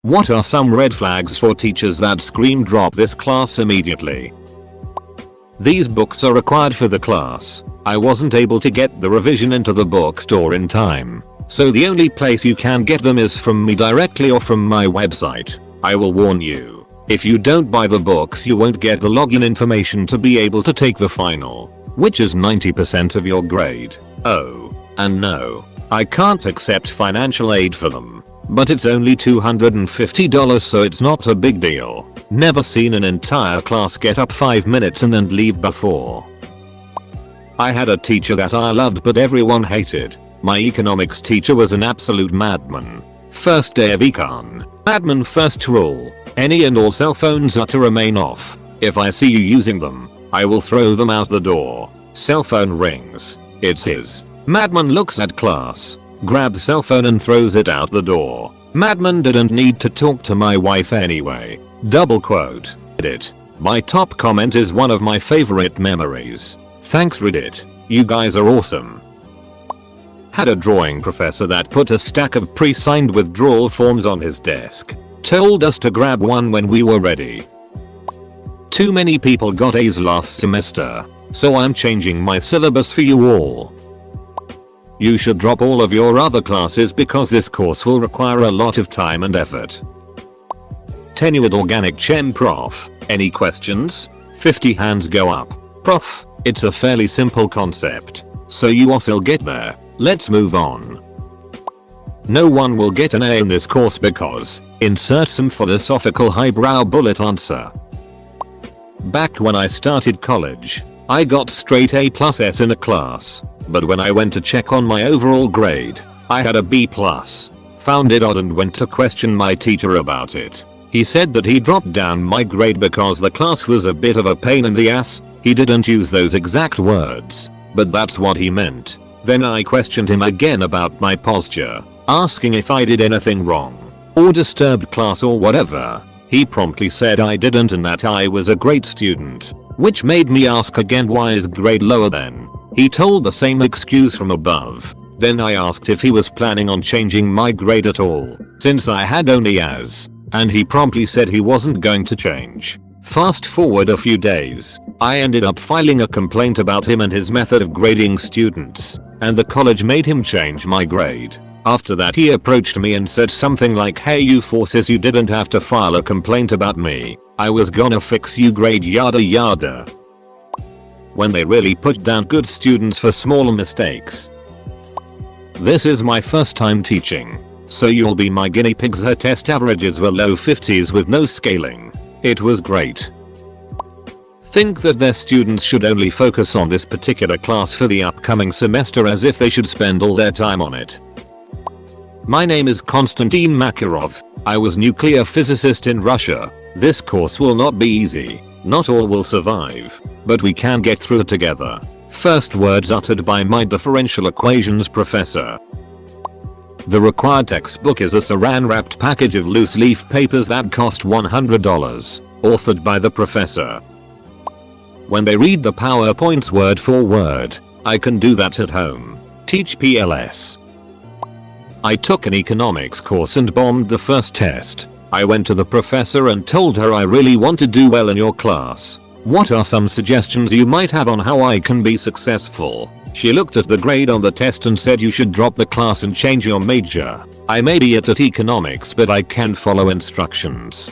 What are some red flags for teachers that scream drop this class immediately? These books are required for the class. I wasn't able to get the revision into the bookstore in time, so the only place you can get them is from me directly or from my website. I will warn you, if you don't buy the books you won't get the login information to be able to take the final, which is 90% of your grade. Oh, and no, I can't accept financial aid for them, but it's only $250 so it's not a big deal. Never seen an entire class get up 5 minutes and then leave before. I had a teacher that I loved but everyone hated. My economics teacher was an absolute madman. First day of econ. Madman first rule. Any and all cell phones are to remain off. If I see you using them, I will throw them out the door. Cell phone rings. It's his. Madman looks at class, grabs cell phone and throws it out the door. Madman didn't need to talk to my wife anyway. Double quote. Reddit. My top comment is one of my favorite memories. Thanks Reddit. You guys are awesome. Had a drawing professor that put a stack of pre-signed withdrawal forms on his desk. Told us to grab one when we were ready. Too many people got A's last semester, so I'm changing my syllabus for you all. You should drop all of your other classes because this course will require a lot of time and effort. Tenured organic chem prof. Any questions? 50 hands go up. Prof, it's a fairly simple concept, so you also get there. Let's move on. No one will get an A in this course because insert some philosophical highbrow bullet answer. Back when I started college, I got straight A+S in a class, but when I went to check on my overall grade, I had a B+. Found it odd and went to question my teacher about it. He said that he dropped down my grade because the class was a bit of a pain in the ass. He didn't use those exact words, but that's what he meant. Then I questioned him again about my posture, asking if I did anything wrong, or disturbed class or whatever. He promptly said I didn't and that I was a great student, which made me ask again why his grade lower then. He told the same excuse from above. Then I asked if he was planning on changing my grade at all, since I had only A's, and he promptly said he wasn't going to change. Fast forward a few days, I ended up filing a complaint about him and his method of grading students, and the college made him change my grade. After that he approached me and said something like, "Hey you forces, you didn't have to file a complaint about me. I was gonna fix you grade yada yada." When they really put down good students for small mistakes. This is my first time teaching, so you'll be my guinea pigs. Her test averages were low 50s with no scaling. It was great. Think that their students should only focus on this particular class for the upcoming semester as if they should spend all their time on it. My name is Konstantin Makarov. I was nuclear physicist in Russia. This course will not be easy. Not all will survive, but we can get through it together. First words uttered by my differential equations professor. The required textbook is a saran-wrapped package of loose leaf papers that cost $100, authored by the professor. When they read the PowerPoints word for word, I can do that at home. Teach PLS. I took an economics course and bombed the first test. I went to the professor and told her I really want to do well in your class. What are some suggestions you might have on how I can be successful? She looked at the grade on the test and said you should drop the class and change your major. I may be at economics but I can follow instructions.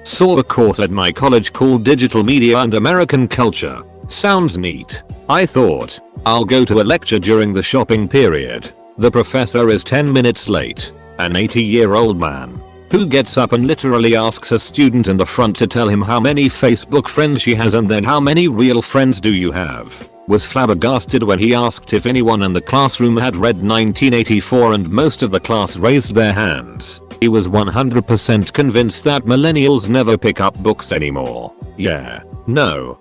Saw a course at my college called Digital Media and American Culture. Sounds neat. I thought, I'll go to a lecture during the shopping period. The professor is 10 minutes late. An 80-year-old man who gets up and literally asks a student in the front to tell him how many Facebook friends she has and then how many real friends do you have. Was flabbergasted when he asked if anyone in the classroom had read 1984 and most of the class raised their hands. He was 100% convinced that millennials never pick up books anymore. Yeah. No.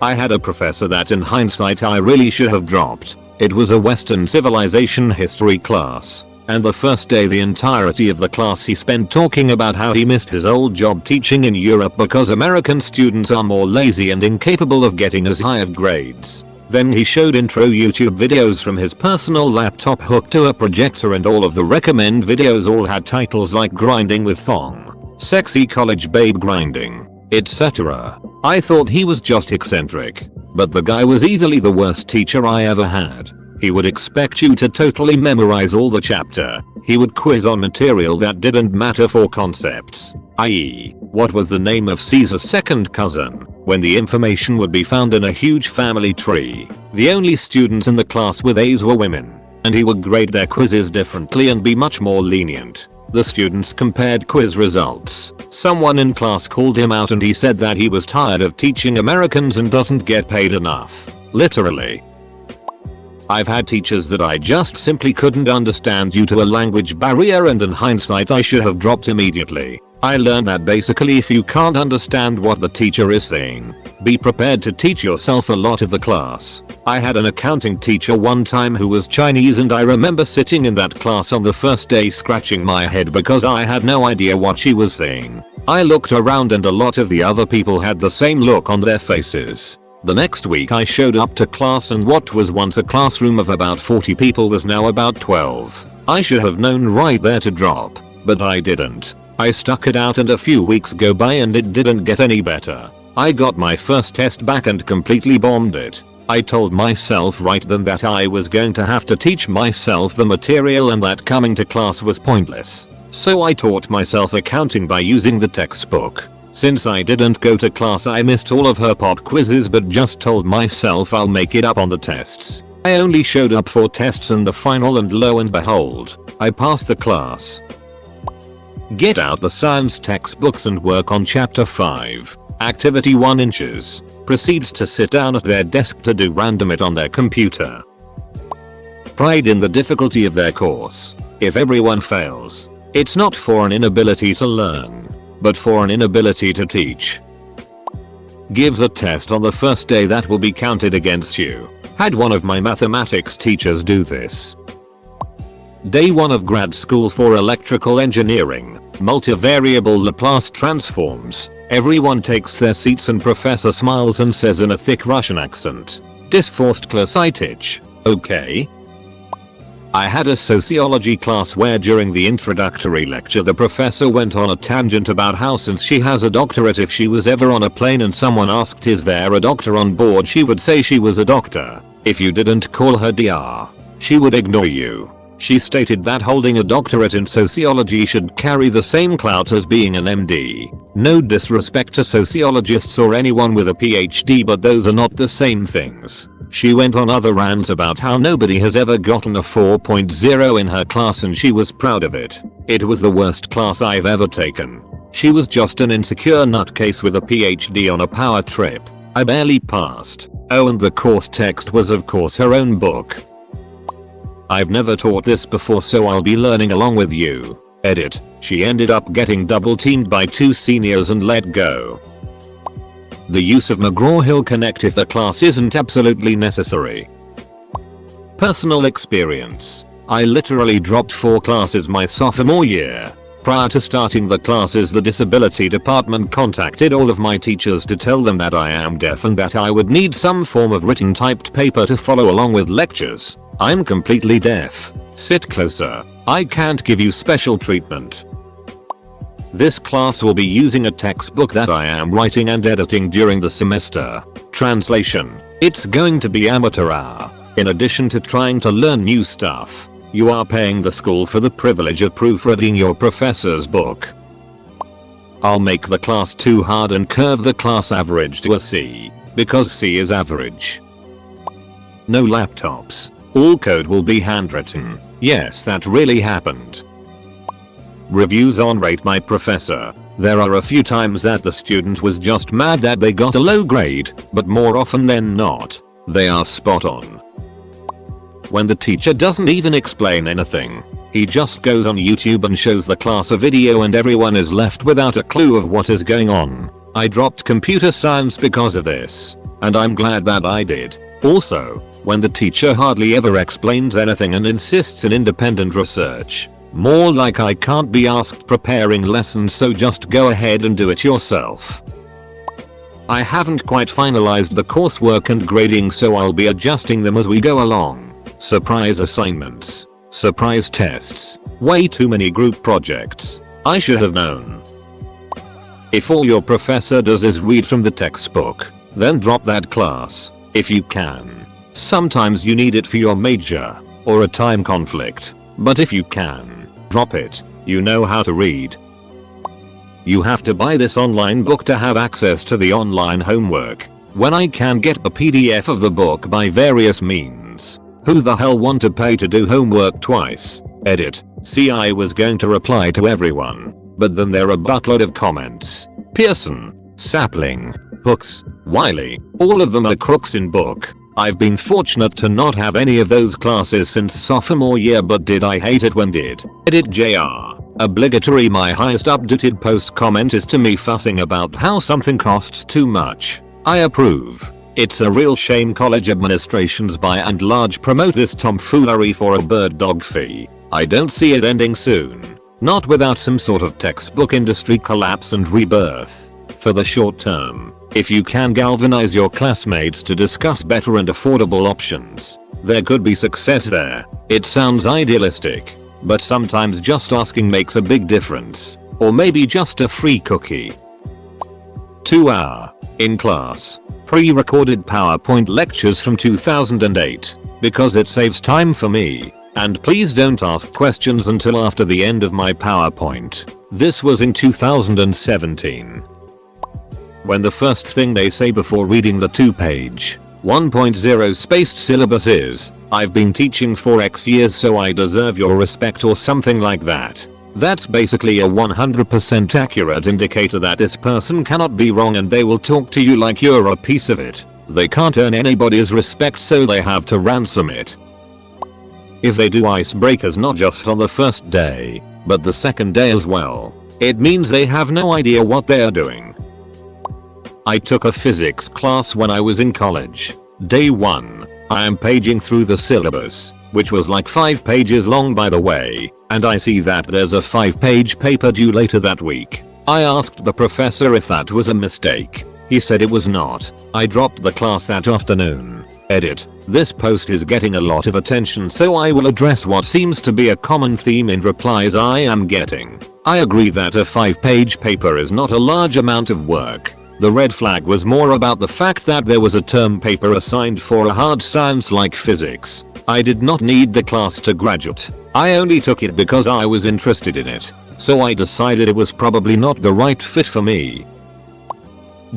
I had a professor that in hindsight I really should have dropped. It was a Western civilization history class. And the first day the entirety of the class he spent talking about how he missed his old job teaching in Europe because American students are more lazy and incapable of getting as high of grades. Then he showed intro YouTube videos from his personal laptop hooked to a projector, and all of the recommend videos all had titles like grinding with thong, sexy college babe grinding, etc. I thought he was just eccentric, but the guy was easily the worst teacher I ever had. He would expect you to totally memorize all the chapter. He would quiz on material that didn't matter for concepts, i.e., what was the name of Caesar's second cousin, when the information would be found in a huge family tree. The only students in the class with A's were women, and he would grade their quizzes differently and be much more lenient. The students compared quiz results. Someone in class called him out and he said that he was tired of teaching Americans and doesn't get paid enough. Literally. I've had teachers that I just simply couldn't understand due to a language barrier, and in hindsight I should have dropped immediately. I learned that basically if you can't understand what the teacher is saying, be prepared to teach yourself a lot of the class. I had an accounting teacher one time who was Chinese, and I remember sitting in that class on the first day scratching my head because I had no idea what she was saying. I looked around and a lot of the other people had the same look on their faces. The next week I showed up to class and what was once a classroom of about 40 people was now about 12. I should have known right there to drop, but I didn't. I stuck it out and a few weeks go by and it didn't get any better. I got my first test back and completely bombed it. I told myself right then that I was going to have to teach myself the material and that coming to class was pointless. So I taught myself accounting by using the textbook. Since I didn't go to class I missed all of her pop quizzes but just told myself I'll make it up on the tests. I only showed up for tests and the final, and lo and behold, I passed the class. Get out the science textbooks and work on chapter 5. Activity 1 inches. Proceeds to sit down at their desk to do random it on their computer. Pride in the difficulty of their course. If everyone fails, it's not for an inability to learn, but for an inability to teach. Gives a test on the first day that will be counted against you. Had one of my mathematics teachers do this. Day 1 of grad school for electrical engineering, multivariable Laplace transforms. Everyone takes their seats and professor smiles and says in a thick Russian accent, "Disforced Klasitich, okay?" I had a sociology class where during the introductory lecture the professor went on a tangent about how since she has a doctorate, if she was ever on a plane and someone asked is there a doctor on board, she would say she was a doctor. If you didn't call her Dr., she would ignore you. She stated that holding a doctorate in sociology should carry the same clout as being an MD. No disrespect to sociologists or anyone with a PhD, but those are not the same things. She went on other rants about how nobody has ever gotten a 4.0 in her class and she was proud of it. It was the worst class I've ever taken. She was just an insecure nutcase with a PhD on a power trip. I barely passed. Oh, and the course text was of course her own book. I've never taught this before, so I'll be learning along with you. Edit. She ended up getting double teamed by 2 seniors and let go. The use of McGraw-Hill Connect if the class isn't absolutely necessary. Personal experience. I literally dropped 4 classes my sophomore year. Prior to starting the classes, the disability department contacted all of my teachers to tell them that I am deaf and that I would need some form of written typed paper to follow along with lectures. I'm completely deaf. Sit closer. I can't give you special treatment. This class will be using a textbook that I am writing and editing during the semester. Translation. It's going to be amateur hour. In addition to trying to learn new stuff, you are paying the school for the privilege of proofreading your professor's book. I'll make the class too hard and curve the class average to a C, because C is average. No laptops. All code will be handwritten. Yes, that really happened. Reviews on Rate My Professor. There are a few times that the student was just mad that they got a low grade, but more often than not, they are spot on. When the teacher doesn't even explain anything, he just goes on YouTube and shows the class a video and everyone is left without a clue of what is going on. I dropped computer science because of this, and I'm glad that I did. Also, when the teacher hardly ever explains anything and insists in independent research. More like I can't be asked preparing lessons, so just go ahead and do it yourself. I haven't quite finalized the coursework and grading, so I'll be adjusting them as we go along. Surprise assignments. Surprise tests. Way too many group projects. I should have known. If all your professor does is read from the textbook, then drop that class, if you can. Sometimes you need it for your major, or a time conflict, but if you can, drop it. You know how to read. You have to buy this online book to have access to the online homework, when I can get a PDF of the book by various means. Who the hell want to pay to do homework twice? Edit. See, I was going to reply to everyone, but then there are a buttload of comments. Pearson, Sapling, Hooks, Wiley, all of them are crooks in book. I've been fortunate to not have any of those classes since sophomore year, but did I hate it when did. RedditJar. Obligatory. My highest updated post comment is to me fussing about how something costs too much. I approve. It's a real shame college administrations by and large promote this tomfoolery for a bird dog fee. I don't see it ending soon. Not without some sort of textbook industry collapse and rebirth. For the short term, if you can galvanize your classmates to discuss better and affordable options, there could be success there. It sounds idealistic, but sometimes just asking makes a big difference. Or maybe just a free cookie. 2-hour, in class, pre-recorded PowerPoint lectures from 2008, because it saves time for me. And please don't ask questions until after the end of my PowerPoint. This was in 2017. When the first thing they say before reading the 2-page, 1.0 spaced syllabus is, "I've been teaching for X years so I deserve your respect," or something like that. That's basically a 100% accurate indicator that this person cannot be wrong, and they will talk to you like you're a piece of it. They can't earn anybody's respect, so they have to ransom it. If they do icebreakers not just on the first day, but the second day as well, it means they have no idea what they are doing. I took a physics class when I was in college. Day 1, I am paging through the syllabus, which was like 5 pages long by the way, and I see that there's a 5-page paper due later that week. I asked the professor if that was a mistake. He said it was not. I dropped the class that afternoon. Edit. This post is getting a lot of attention, so I will address what seems to be a common theme in replies I am getting. I agree that a 5-page paper is not a large amount of work. The red flag was more about the fact that there was a term paper assigned for a hard science like physics. I did not need the class to graduate. I only took it because I was interested in it. So I decided it was probably not the right fit for me.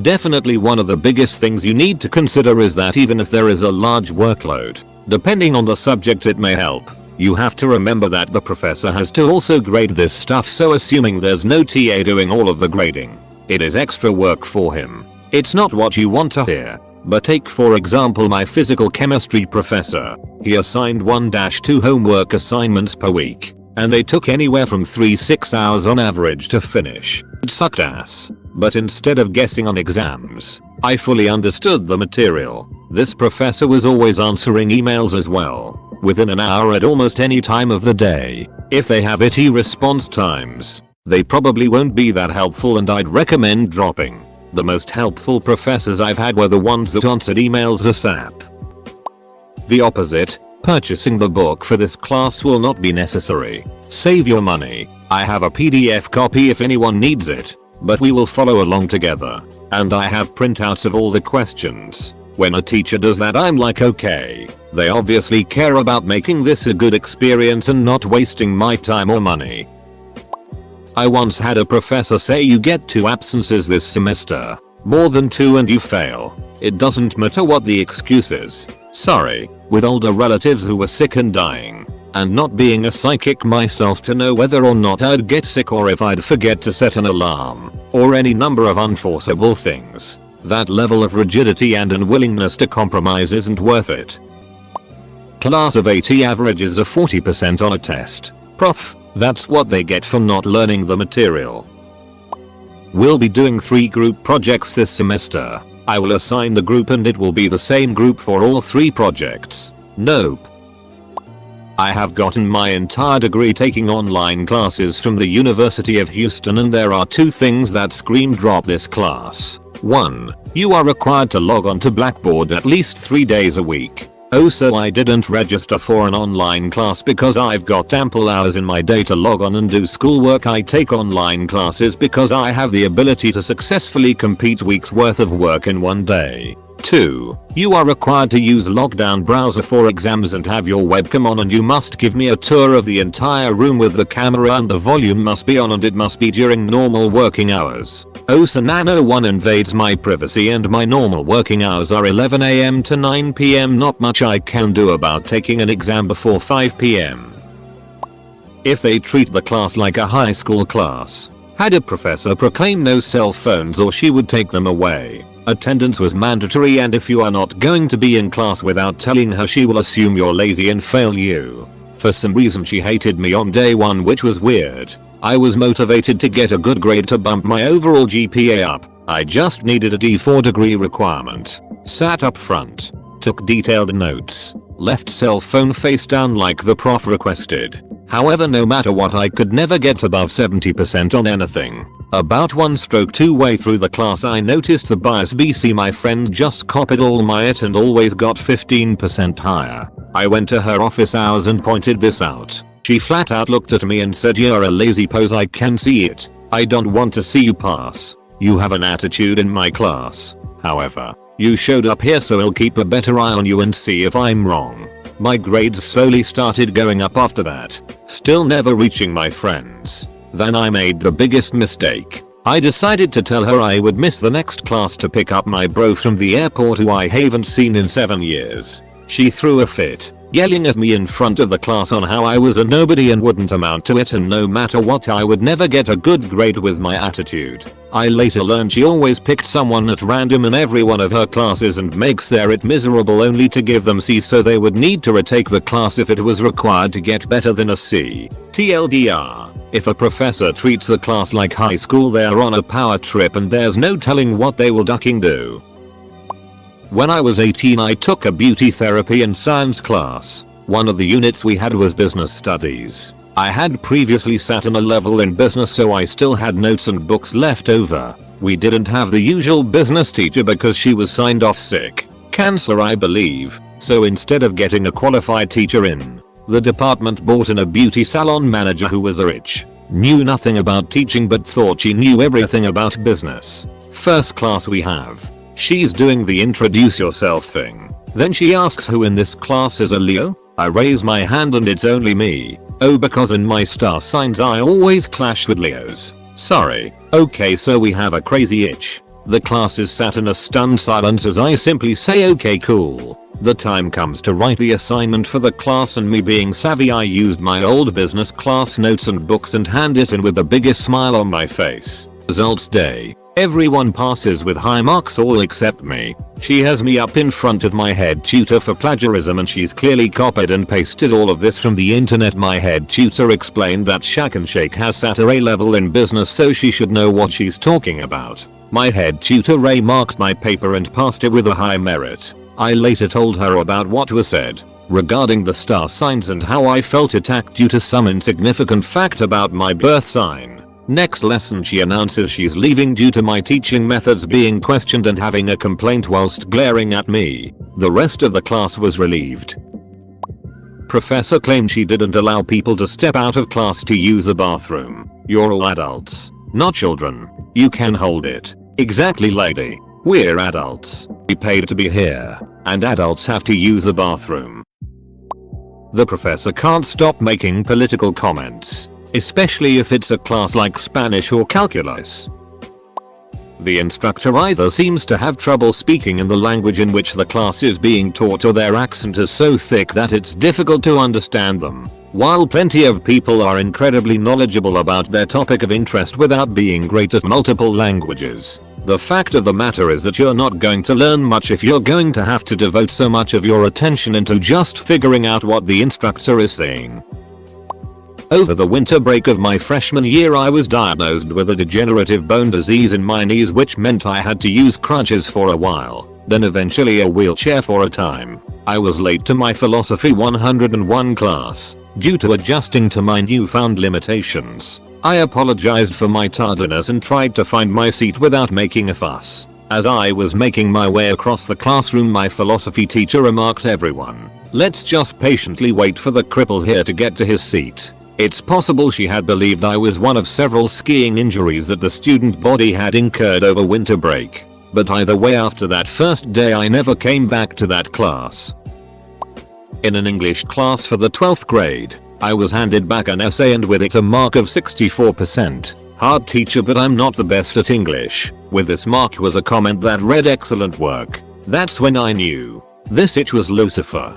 Definitely one of the biggest things you need to consider is that even if there is a large workload, depending on the subject it may help. You have to remember that the professor has to also grade this stuff, so assuming there's no TA doing all of the grading, it is extra work for him. It's not what you want to hear. But take for example my physical chemistry professor. He assigned 1-2 homework assignments per week, and they took anywhere from 3-6 hours on average to finish. It sucked ass. But instead of guessing on exams, I fully understood the material. This professor was always answering emails as well, within an hour at almost any time of the day. If they have itty response times, they probably won't be that helpful, and I'd recommend dropping. The most helpful professors I've had were the ones that answered emails ASAP. The opposite, purchasing the book for this class will not be necessary. Save your money. I have a PDF copy if anyone needs it, but we will follow along together. And I have printouts of all the questions. When a teacher does that, I'm like, okay, they obviously care about making this a good experience and not wasting my time or money. I once had a professor say you get 2 absences this semester. More than 2 and you fail. It doesn't matter what the excuse is. Sorry. With older relatives who were sick and dying, and not being a psychic myself to know whether or not I'd get sick or if I'd forget to set an alarm, or any number of unforeseeable things. That level of rigidity and unwillingness to compromise isn't worth it. Class of 80 averages a 40% on a test. Prof. That's what they get for not learning the material. We'll be doing 3 group projects this semester. I will assign the group and it will be the same group for all 3 projects. Nope. I have gotten my entire degree taking online classes from the University of Houston, and there are 2 things that scream drop this class. 1. You are required to log on to Blackboard at least 3 days a week. Oh, so I didn't register for an online class because I've got ample hours in my day to log on and do schoolwork. I take online classes because I have the ability to successfully complete weeks worth of work in one day. 2. You are required to use lockdown browser for exams and have your webcam on, and you must give me a tour of the entire room with the camera, and the volume must be on and it must be during normal working hours. Oh, so no one invades my privacy, and my normal working hours are 11 AM to 9 PM. Not much I can do about taking an exam before 5 PM. If they treat the class like a high school class, had a professor proclaim no cell phones or she would take them away. Attendance was mandatory, and if you are not going to be in class without telling her, she will assume you're lazy and fail you. For some reason she hated me on day 1, which was weird. I was motivated to get a good grade to bump my overall GPA up. I just needed a D4 degree requirement. Sat up front. Took detailed notes. Left cell phone face down like the prof requested. However, no matter what, I could never get above 70% on anything. About 1 stroke 2 way through the class I noticed the bias BC my friend just copied all my it and always got 15% higher. I went to her office hours and pointed this out. She flat out looked at me and said, "You're a lazy pose, I can see it. I don't want to see you pass. You have an attitude in my class. However, you showed up here, so I'll keep a better eye on you and see if I'm wrong." My grades slowly started going up after that, still never reaching my friends. Then I made the biggest mistake. I decided to tell her I would miss the next class to pick up my bro from the airport who I haven't seen in 7 years. She threw a fit, yelling at me in front of the class on how I was a nobody and wouldn't amount to it, and no matter what I would never get a good grade with my attitude. I later learned she always picked someone at random in every one of her classes and makes their it miserable only to give them C, so they would need to retake the class if it was required to get better than a C. TLDR. If a professor treats the class like high school, they're on a power trip and there's no telling what they will ducking do. When I was 18, I took a beauty therapy and science class. One of the units we had was business studies. I had previously sat in a level in business, so I still had notes and books left over. We didn't have the usual business teacher because she was signed off sick. Cancer, I believe. So instead of getting a qualified teacher in, the department brought in a beauty salon manager who was rich, knew nothing about teaching but thought she knew everything about business. First class we have. She's doing the introduce yourself thing. Then she asks who in this class is a Leo? I raise my hand and it's only me. Oh, because in my star signs I always clash with Leos. Sorry. Okay, so we have a crazy itch. The class is sat in a stunned silence as I simply say okay cool. The time comes to write the assignment for the class, and me being savvy I used my old business class notes and books and hand it in with the biggest smile on my face. Results day. Everyone passes with high marks, all except me. She has me up in front of my head tutor for plagiarism, and she's clearly copied and pasted all of this from the internet. My head tutor explained that Shaq and Shake has sat her A level in business, so she should know what she's talking about. My head tutor Ray marked my paper and passed it with a high merit. I later told her about what was said regarding the star signs and how I felt attacked due to some insignificant fact about my birth sign. Next lesson she announces she's leaving due to my teaching methods being questioned and having a complaint whilst glaring at me. The rest of the class was relieved. Professor claimed she didn't allow people to step out of class to use the bathroom. You're all adults, not children. You can hold it. Exactly, lady. We're adults. We paid to be here, and adults have to use the bathroom. The professor can't stop making political comments, especially if it's a class like Spanish or calculus. The instructor either seems to have trouble speaking in the language in which the class is being taught, or their accent is so thick that it's difficult to understand them. While plenty of people are incredibly knowledgeable about their topic of interest without being great at multiple languages, the fact of the matter is that you're not going to learn much if you're going to have to devote so much of your attention into just figuring out what the instructor is saying. Over the winter break of my freshman year, I was diagnosed with a degenerative bone disease in my knees, which meant I had to use crutches for a while, then eventually a wheelchair for a time. I was late to my philosophy 101 class due to adjusting to my newfound limitations. I apologized for my tardiness and tried to find my seat without making a fuss. As I was making my way across the classroom, my philosophy teacher remarked, "Everyone, let's just patiently wait for the cripple here to get to his seat." It's possible she had believed I was one of several skiing injuries that the student body had incurred over winter break. But either way, after that first day I never came back to that class. In an English class for the 12th grade, I was handed back an essay and with it a mark of 64%. Hard teacher, but I'm not the best at English. With this mark was a comment that read, "Excellent work." That's when I knew. This it was Lucifer.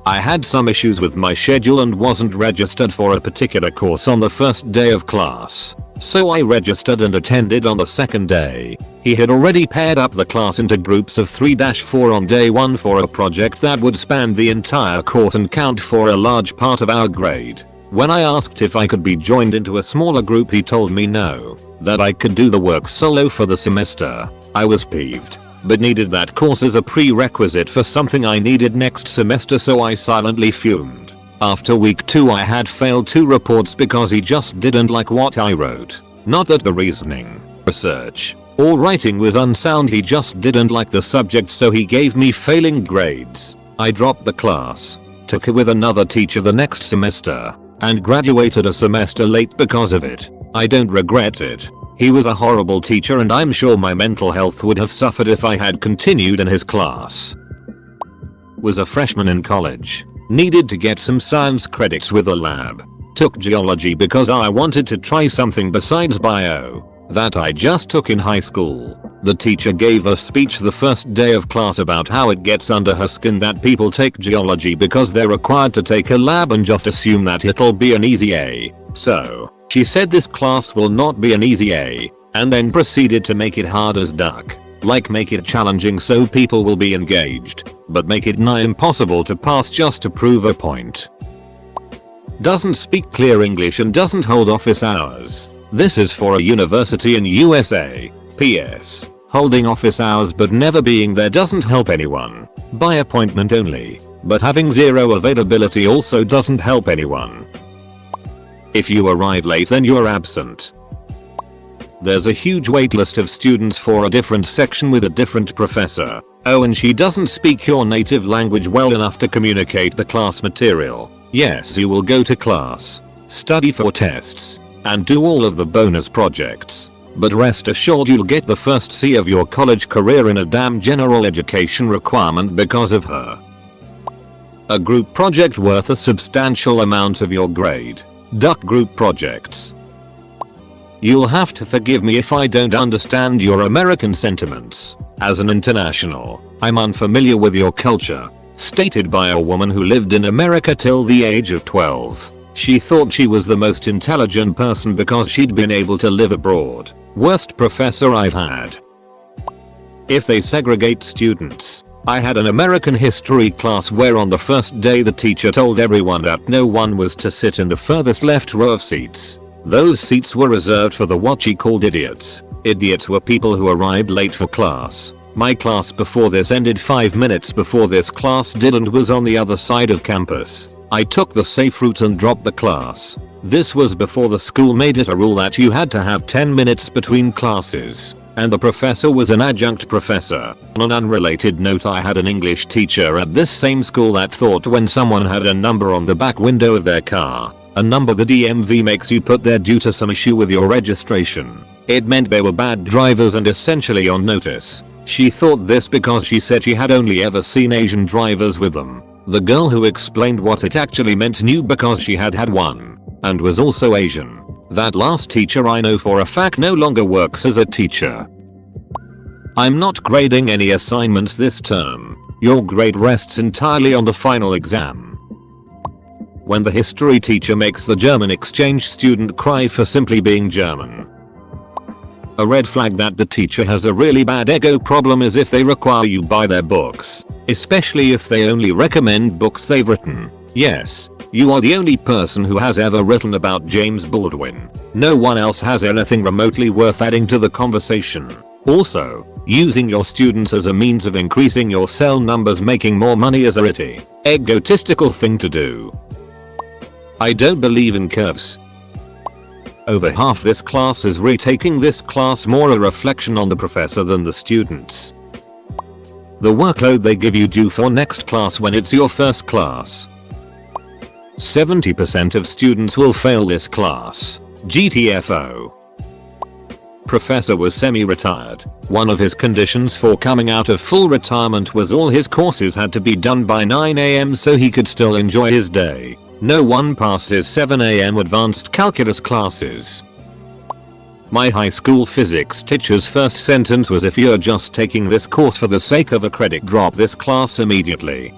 I had some issues with my schedule and wasn't registered for a particular course on the first day of class. So I registered and attended on the second day. He had already paired up the class into groups of 3-4 on day 1 for a project that would span the entire course and count for a large part of our grade. When I asked if I could be joined into a smaller group, he told me no, that I could do the work solo for the semester. I was peeved, but needed that course as a prerequisite for something I needed next semester, so I silently fumed. After week 2 I had failed 2 reports because he just didn't like what I wrote. Not that the reasoning, research, or writing was unsound, he just didn't like the subject, so he gave me failing grades. I dropped the class, took it with another teacher the next semester, and graduated a semester late because of it. I don't regret it. He was a horrible teacher and I'm sure my mental health would have suffered if I had continued in his class. Was a freshman in college. Needed to get some science credits with a lab. Took geology because I wanted to try something besides bio that I just took in high school. The teacher gave a speech the first day of class about how it gets under her skin that people take geology because they're required to take a lab and just assume that it'll be an easy A. So, she said this class will not be an easy A, and then proceeded to make it hard as duck. Like make it challenging so people will be engaged, but make it nigh impossible to pass just to prove a point. Doesn't speak clear English and doesn't hold office hours. This is for a university in USA. PS. Holding office hours but never being there doesn't help anyone. By appointment only. But having zero availability also doesn't help anyone. If you arrive late then you're absent. There's a huge waitlist of students for a different section with a different professor. Oh, and she doesn't speak your native language well enough to communicate the class material. Yes, you will go to class, study for tests, and do all of the bonus projects. But rest assured you'll get the first C of your college career in a damn general education requirement because of her. A group project worth a substantial amount of your grade. Duck group projects. You'll have to forgive me if I don't understand your American sentiments. As an international, I'm unfamiliar with your culture. Stated by a woman who lived in America till the age of 12. She thought she was the most intelligent person because she'd been able to live abroad. Worst professor I've had. If they segregate students. I had an American history class where on the first day the teacher told everyone that no one was to sit in the furthest left row of seats. Those seats were reserved for the what she called idiots. Idiots were people who arrived late for class. My class before this ended 5 minutes before this class did and was on the other side of campus. I took the safe route and dropped the class. This was before the school made it a rule that you had to have 10 minutes between classes. And the professor was an adjunct professor. On an unrelated note, I had an English teacher at this same school that thought when someone had a number on the back window of their car, a number the DMV makes you put there due to some issue with your registration, it meant they were bad drivers and essentially on notice. She thought this because she said she had only ever seen Asian drivers with them. The girl who explained what it actually meant knew because she had had one, and was also Asian. That last teacher I know for a fact no longer works as a teacher. I'm not grading any assignments this term. Your grade rests entirely on the final exam. When the history teacher makes the German exchange student cry for simply being German. A red flag that the teacher has a really bad ego problem is if they require you buy their books, especially if they only recommend books they've written. Yes, you are the only person who has ever written about James Baldwin. No one else has anything remotely worth adding to the conversation. Also, using your students as a means of increasing your cell numbers making more money is a pretty egotistical thing to do. I don't believe in curves. Over half this class is retaking this class, more a reflection on the professor than the students. The workload they give you due for next class when it's your first class. 70% of students will fail this class. GTFO. Professor was semi-retired. One of his conditions for coming out of full retirement was all his courses had to be done by 9 AM so he could still enjoy his day. No one passed his 7 AM advanced calculus classes. My high school physics teacher's first sentence was, "If you're just taking this course for the sake of a credit, drop this class immediately."